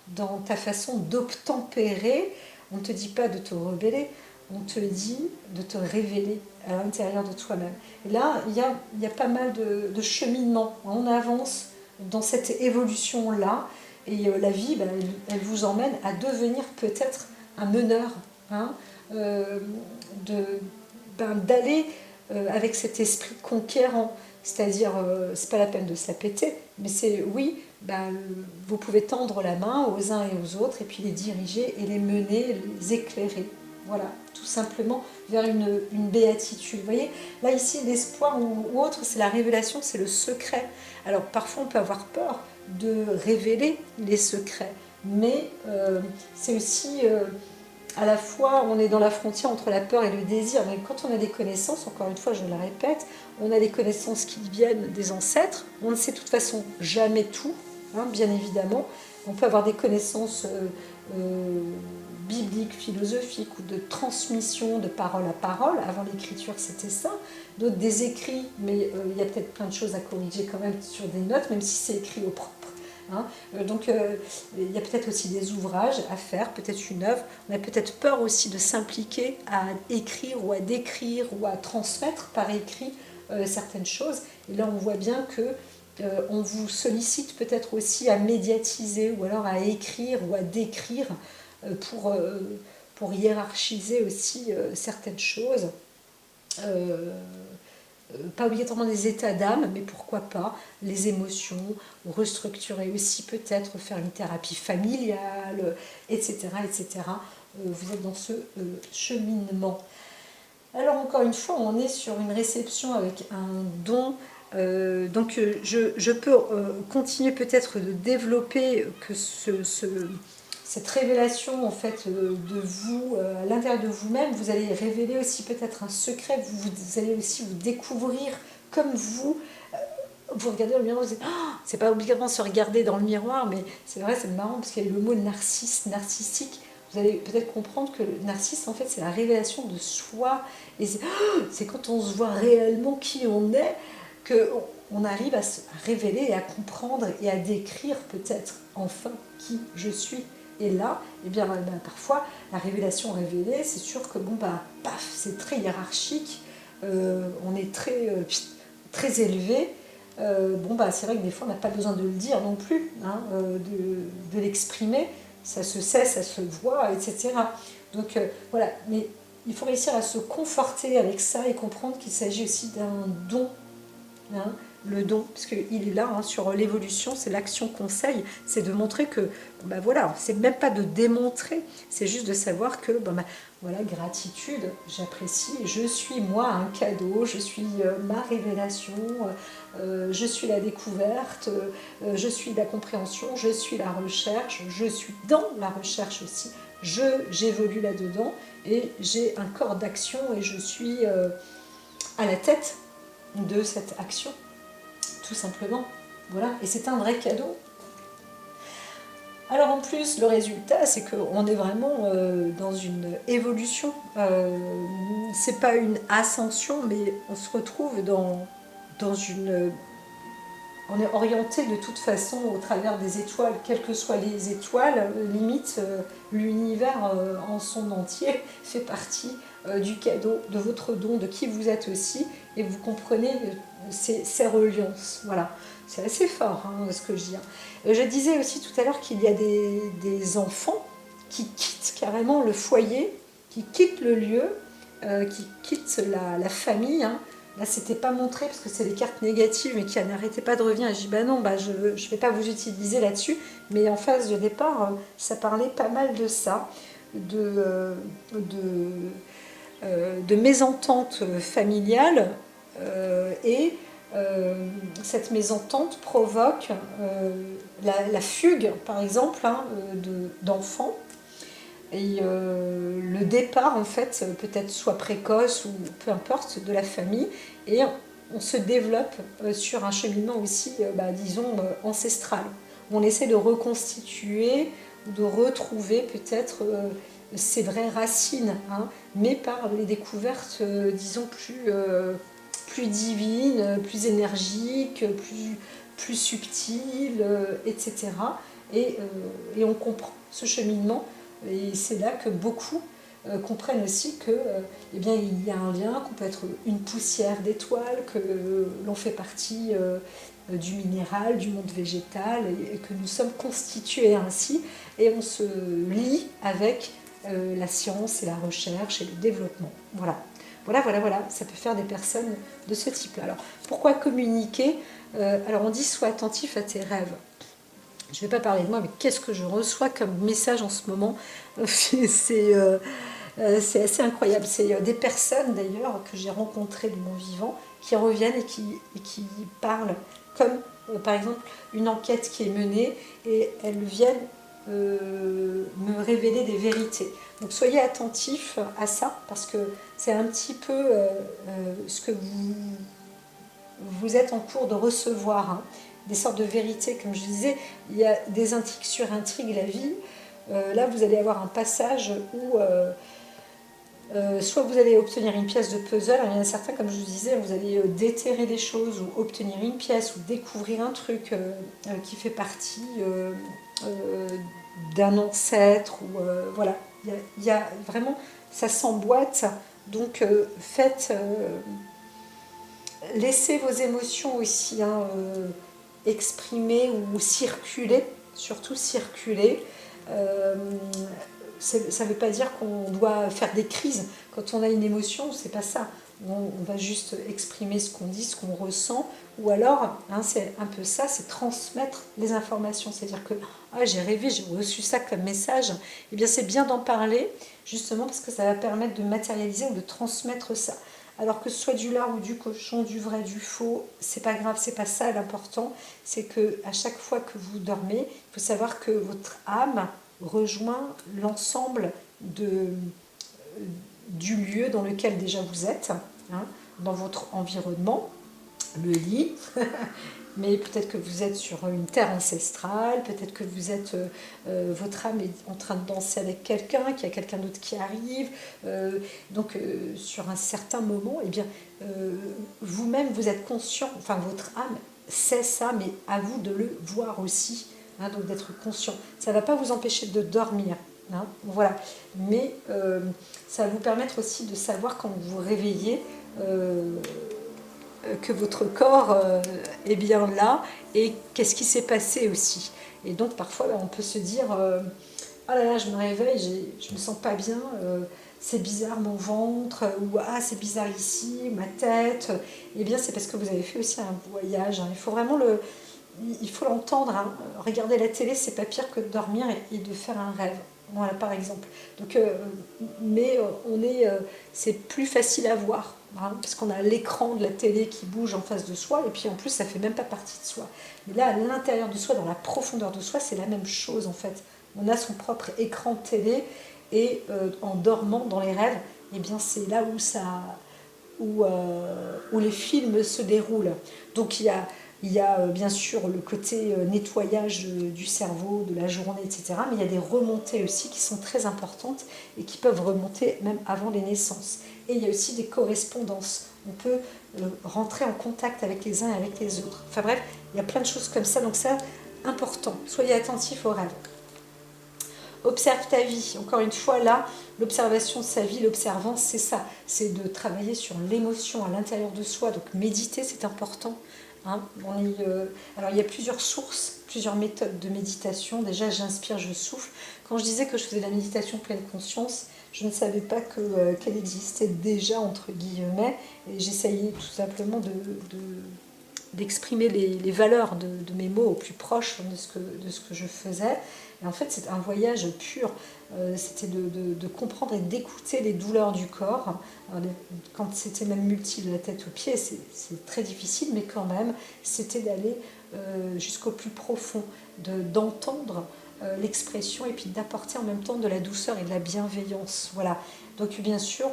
dans ta façon d'obtempérer. On ne te dit pas de te rebeller, on te dit de te révéler à l'intérieur de toi-même. Et là, il y a pas mal de cheminement. On avance dans cette évolution-là, et la vie, ben, elle vous emmène à devenir peut-être un meneur, hein, d'aller avec cet esprit conquérant. C'est-à-dire, c'est pas la peine de se la péter, mais c'est, oui, ben, vous pouvez tendre la main aux uns et aux autres, et puis les diriger, et les mener, les éclairer. Voilà, tout simplement vers une béatitude. Vous voyez, là ici, l'espoir ou autre, c'est la révélation, c'est le secret. Alors parfois, on peut avoir peur de révéler les secrets, mais c'est aussi... à la fois, on est dans la frontière entre la peur et le désir. Mais quand on a des connaissances, encore une fois, je le répète, on a des connaissances qui viennent des ancêtres. On ne sait de toute façon jamais tout, hein, bien évidemment. On peut avoir des connaissances bibliques, philosophiques ou de transmission de parole à parole. Avant l'écriture, c'était ça. D'autres des écrits, mais il y a peut-être plein de choses à corriger quand même sur des notes, même si c'est écrit au propre. Hein. Donc il y a peut-être aussi des ouvrages à faire, peut-être une œuvre. On a peut-être peur aussi de s'impliquer à écrire ou à décrire ou à transmettre par écrit certaines choses. Et là on voit bien que on vous sollicite peut-être aussi à médiatiser ou alors à écrire ou à décrire pour hiérarchiser aussi certaines choses. Pas obligatoirement des états d'âme, mais pourquoi pas les émotions, restructurer aussi peut-être, faire une thérapie familiale, etc. etc. Vous êtes dans ce cheminement. Alors encore une fois, on est sur une réception avec un don. Donc je peux continuer peut-être de développer que cette révélation en fait de vous, à l'intérieur de vous-même, vous allez révéler aussi peut-être un secret, vous allez aussi vous découvrir comme vous. Vous regardez dans le miroir, vous dites, oh, c'est pas obligatoirement se regarder dans le miroir, mais c'est vrai, c'est marrant parce qu'il y a le mot narcissique. Vous allez peut-être comprendre que le narcisse, en fait, c'est la révélation de soi. Et c'est quand on se voit réellement qui on est qu'on arrive à se révéler et à comprendre et à décrire peut-être enfin qui je suis. Et là, eh bien, parfois, la révélation révélée, c'est sûr que bon, paf, c'est très hiérarchique, on est très élevé. C'est vrai que des fois, on n'a pas besoin de le dire non plus, hein, de l'exprimer. Ça se sait, ça se voit, etc. Donc voilà, mais il faut réussir à se conforter avec ça et comprendre qu'il s'agit aussi d'un don. Hein, le don, parce qu'il est là, hein, sur l'évolution, c'est l'action conseil, c'est de montrer que, voilà, c'est même pas de démontrer, c'est juste de savoir que, voilà, gratitude, j'apprécie, je suis moi un cadeau, je suis ma révélation, je suis la découverte, je suis la compréhension, je suis la recherche, je suis dans la recherche aussi, j'évolue là-dedans, et j'ai un corps d'action, et je suis à la tête de cette action, tout simplement. Voilà, et c'est un vrai cadeau. Alors en plus, le résultat, c'est qu'on est vraiment dans une évolution. C'est pas une ascension, mais on se retrouve dans une... On est orienté de toute façon au travers des étoiles, quelles que soient les étoiles, limite l'univers en son entier fait partie du cadeau, de votre don, de qui vous êtes aussi, et vous comprenez ces reliances. Voilà, c'est assez fort, hein, ce que je dis. Je disais aussi tout à l'heure qu'il y a des enfants qui quitte carrément le foyer, qui quitte le lieu, qui quitte la famille. Hein. Là, c'était pas montré parce que c'est des cartes négatives mais qui n'arrêtaient pas de revenir. Et je dis, bah non, bah, je ne vais pas vous utiliser là-dessus. Mais en phase de départ, ça parlait pas mal de ça, de mésentente familiale. Et cette mésentente provoque la fugue, par exemple, hein, d'enfants. Et le départ, en fait, peut-être soit précoce ou peu importe, de la famille. Et on se développe sur un cheminement aussi, disons, ancestral. On essaie de reconstituer, de retrouver peut-être ses vraies racines, hein, mais par les découvertes, disons, plus divines, plus énergiques, plus subtiles, etc. Et on comprend ce cheminement. Et c'est là que beaucoup comprennent aussi que, eh bien, il y a un lien, qu'on peut être une poussière d'étoiles, que l'on fait partie du minéral, du monde végétal, et que nous sommes constitués ainsi, et on se lie avec la science et la recherche et le développement. Voilà. Voilà, ça peut faire des personnes de ce type-là. Alors, pourquoi communiquer? Alors, on dit sois attentif à tes rêves. Je ne vais pas parler de moi, mais qu'est-ce que je reçois comme message en ce moment? C'est assez incroyable. C'est des personnes d'ailleurs que j'ai rencontrées de mon vivant qui reviennent et qui parlent comme par exemple une enquête qui est menée et elles viennent me révéler des vérités. Donc soyez attentifs à ça parce que c'est un petit peu ce que vous êtes en cours de recevoir. Hein. Des sortes de vérités, comme je disais, il y a des intrigues sur intrigues, la vie. Là, vous allez avoir un passage où soit vous allez obtenir une pièce de puzzle, il y en a certains, comme je vous disais, vous allez déterrer des choses ou obtenir une pièce ou découvrir un truc qui fait partie d'un ancêtre. Ou, voilà, il y a vraiment, ça s'emboîte. Donc, faites, laissez vos émotions aussi, hein, exprimer ou circuler, surtout circuler. Ça ne veut pas dire qu'on doit faire des crises. Quand on a une émotion, c'est pas ça. On va juste exprimer ce qu'on dit, ce qu'on ressent. Ou alors, hein, c'est un peu ça, c'est transmettre les informations. C'est-à-dire que j'ai rêvé, j'ai reçu ça comme message. Eh bien, c'est bien d'en parler, justement parce que ça va permettre de matérialiser ou de transmettre ça. Alors que ce soit du lard ou du cochon, du vrai, du faux, c'est pas grave, c'est pas ça l'important. C'est que à chaque fois que vous dormez, il faut savoir que votre âme rejoint l'ensemble du lieu dans lequel déjà vous êtes, hein, dans votre environnement, le lit, mais peut-être que vous êtes sur une terre ancestrale, peut-être que vous êtes, votre âme est en train de danser avec quelqu'un, qu'il y a quelqu'un d'autre qui arrive, donc sur un certain moment, eh bien, vous-même vous êtes conscient, enfin votre âme sait ça, mais à vous de le voir aussi, hein, donc d'être conscient. Ça ne va pas vous empêcher de dormir, hein, voilà, mais ça va vous permettre aussi de savoir quand vous vous réveillez, que votre corps est bien là et qu'est-ce qui s'est passé aussi. Et donc parfois on peut se dire ah là là, je me réveille, je me sens pas bien, c'est bizarre mon ventre, ou ah c'est bizarre ici, ma tête. Eh bien c'est parce que vous avez fait aussi un voyage. Hein. Il faut vraiment l'entendre. Hein. Regarder la télé, c'est pas pire que de dormir et de faire un rêve. Voilà, par exemple. Donc, mais c'est plus facile à voir, hein, parce qu'on a l'écran de la télé qui bouge en face de soi, et puis en plus, ça fait même pas partie de soi. Mais là, à l'intérieur de soi, dans la profondeur de soi, c'est la même chose en fait. On a son propre écran de télé, et en dormant dans les rêves, eh bien, c'est là où les films se déroulent. Donc, il y a bien sûr le côté nettoyage du cerveau, de la journée, etc. Mais il y a des remontées aussi qui sont très importantes et qui peuvent remonter même avant les naissances. Et il y a aussi des correspondances. On peut rentrer en contact avec les uns et avec les autres. Enfin bref, il y a plein de choses comme ça. Donc c'est important. Soyez attentifs aux rêves. Observe ta vie. Encore une fois, là, l'observation de sa vie, l'observance, c'est ça. C'est de travailler sur l'émotion à l'intérieur de soi. Donc méditer, c'est important. Hein. Alors il y a plusieurs sources, plusieurs méthodes de méditation. Déjà, j'inspire, je souffle. Quand je disais que je faisais de la méditation pleine conscience, je ne savais pas qu'elle existait déjà, entre guillemets, et j'essayais tout simplement d'exprimer les valeurs de mes mots au plus proche de ce que je faisais. Et en fait, c'est un voyage pur. C'était de comprendre et d'écouter les douleurs du corps. Alors, quand c'était même multiple de la tête aux pieds, c'est très difficile, mais quand même, c'était d'aller jusqu'au plus profond, d'entendre l'expression et puis d'apporter en même temps de la douceur et de la bienveillance. Voilà. Donc bien sûr,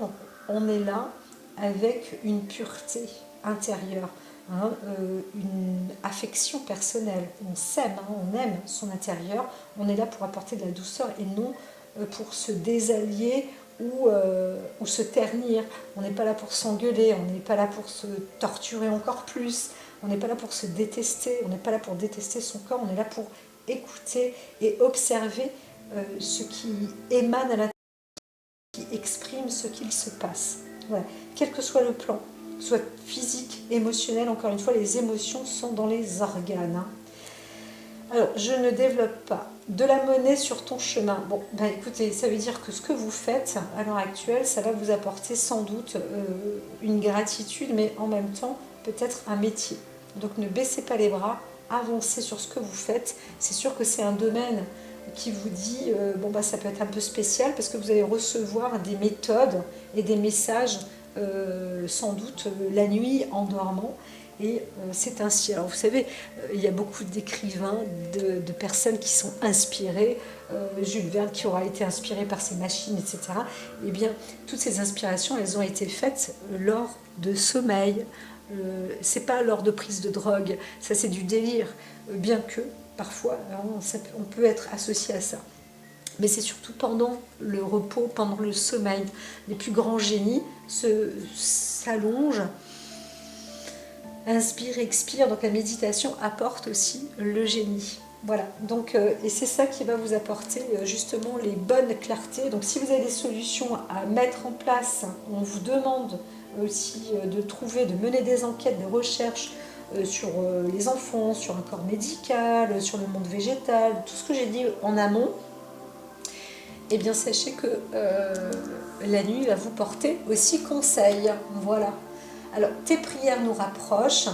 on est là avec une pureté intérieure. Hein, une affection personnelle. On s'aime, hein, on aime son intérieur. On est là pour apporter de la douceur et non pour se désallier ou se ternir. On n'est pas là pour s'engueuler, on n'est pas là pour se torturer encore plus, on n'est pas là pour se détester, on n'est pas là pour détester son corps, on est là pour écouter et observer ce qui émane à l'intérieur, qui exprime ce qu'il se passe. Voilà. Quel que soit le plan, soit physique, émotionnel, encore une fois, les émotions sont dans les organes. Hein. Alors, je ne développe pas. De la monnaie sur ton chemin. Bon, ben écoutez, ça veut dire que ce que vous faites à l'heure actuelle, ça va vous apporter sans doute une gratitude, mais en même temps, peut-être un métier. Donc, ne baissez pas les bras, avancez sur ce que vous faites. C'est sûr que c'est un domaine qui vous dit, bon, bah, ça peut être un peu spécial parce que vous allez recevoir des méthodes et des messages sans doute la nuit en dormant. Et c'est ainsi. Alors vous savez, il y a beaucoup d'écrivains, de personnes qui sont inspirées. Jules Verne qui aura été inspiré par ces machines, etc. Eh bien, toutes ces inspirations, elles ont été faites lors de sommeil. C'est pas lors de prise de drogue. Ça, c'est du délire. Bien que, parfois, on peut être associé à ça. Mais c'est surtout pendant le repos, pendant le sommeil. Les plus grands génies s'allongent, inspirent, expirent. Donc la méditation apporte aussi le génie. Voilà, donc, et c'est ça qui va vous apporter justement les bonnes clartés. Donc si vous avez des solutions à mettre en place, on vous demande aussi de mener des enquêtes, des recherches sur les enfants, sur un corps médical, sur le monde végétal, tout ce que j'ai dit en amont. Eh bien, sachez que la nuit va vous porter aussi conseil. Voilà. Alors, tes prières nous rapprochent.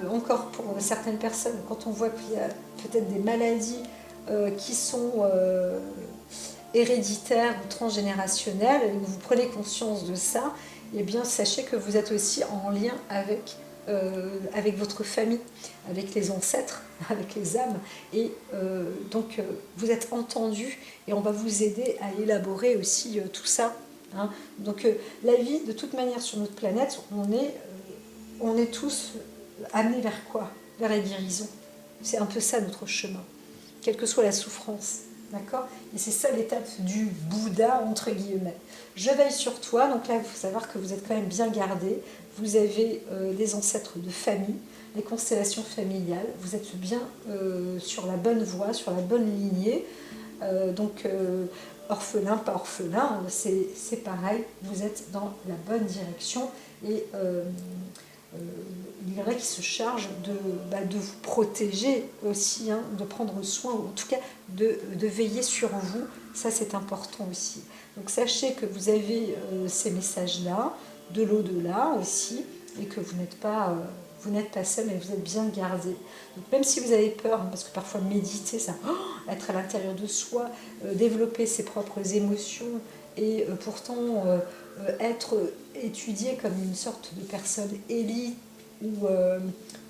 Encore pour certaines personnes, quand on voit qu'il y a peut-être des maladies qui sont héréditaires ou transgénérationnelles, et que vous prenez conscience de ça, eh bien, sachez que vous êtes aussi en lien avec votre famille, avec les ancêtres, avec les âmes, et donc vous êtes entendus et on va vous aider à élaborer aussi tout ça. Hein. Donc la vie, de toute manière, sur notre planète, on est tous amenés vers quoi? Vers la guérison. C'est un peu ça notre chemin, quelle que soit la souffrance. D'accord? Et c'est ça l'étape du Bouddha, entre guillemets. Je veille sur toi, donc là, il faut savoir que vous êtes quand même bien gardé. Vous avez des ancêtres de famille, les constellations familiales. Vous êtes bien sur la bonne voie, sur la bonne lignée. Donc, orphelin, pas orphelin, c'est pareil. Vous êtes dans la bonne direction. Et il y en a qui se chargent de vous protéger aussi, hein, de prendre soin, ou en tout cas de veiller sur vous. Ça, c'est important aussi. Donc sachez que vous avez ces messages-là, de l'au-delà aussi, et que vous n'êtes pas seul, mais vous êtes bien gardé. Donc même si vous avez peur, hein, parce que parfois méditer, ça, être à l'intérieur de soi, développer ses propres émotions, et pourtant être étudié comme une sorte de personne élite ou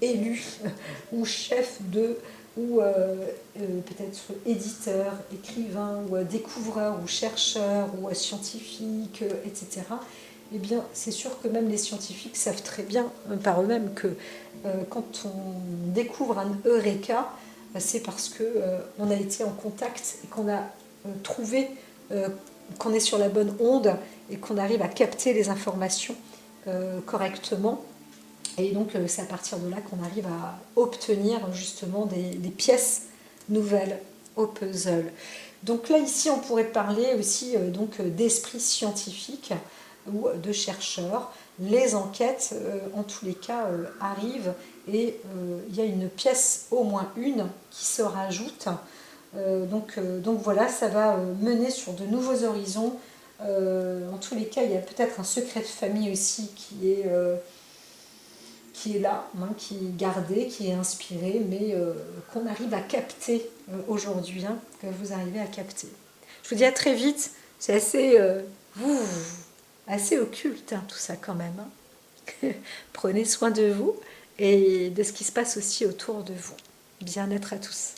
élu ou chef de ou peut-être éditeur, écrivain ou découvreur ou chercheur ou scientifique, etc. Eh bien, c'est sûr que même les scientifiques savent très bien par eux-mêmes que quand on découvre un Eureka, c'est parce qu'on a été en contact et qu'on a trouvé qu'on est sur la bonne onde et qu'on arrive à capter les informations correctement. Et donc, c'est à partir de là qu'on arrive à obtenir justement des pièces nouvelles au puzzle. Donc là, ici, on pourrait parler aussi d'esprit scientifique. ou de chercheurs. Les enquêtes, en tous les cas, arrivent et il y a une pièce, au moins une, qui se rajoute. Donc voilà, ça va mener sur de nouveaux horizons. En tous les cas, il y a peut-être un secret de famille aussi qui est là, hein, qui est gardé, qui est inspiré, mais qu'on arrive à capter aujourd'hui, hein, que vous arrivez à capter. Je vous dis à très vite, c'est assez occulte, hein, tout ça quand même. Hein. Prenez soin de vous et de ce qui se passe aussi autour de vous. Bien-être à tous.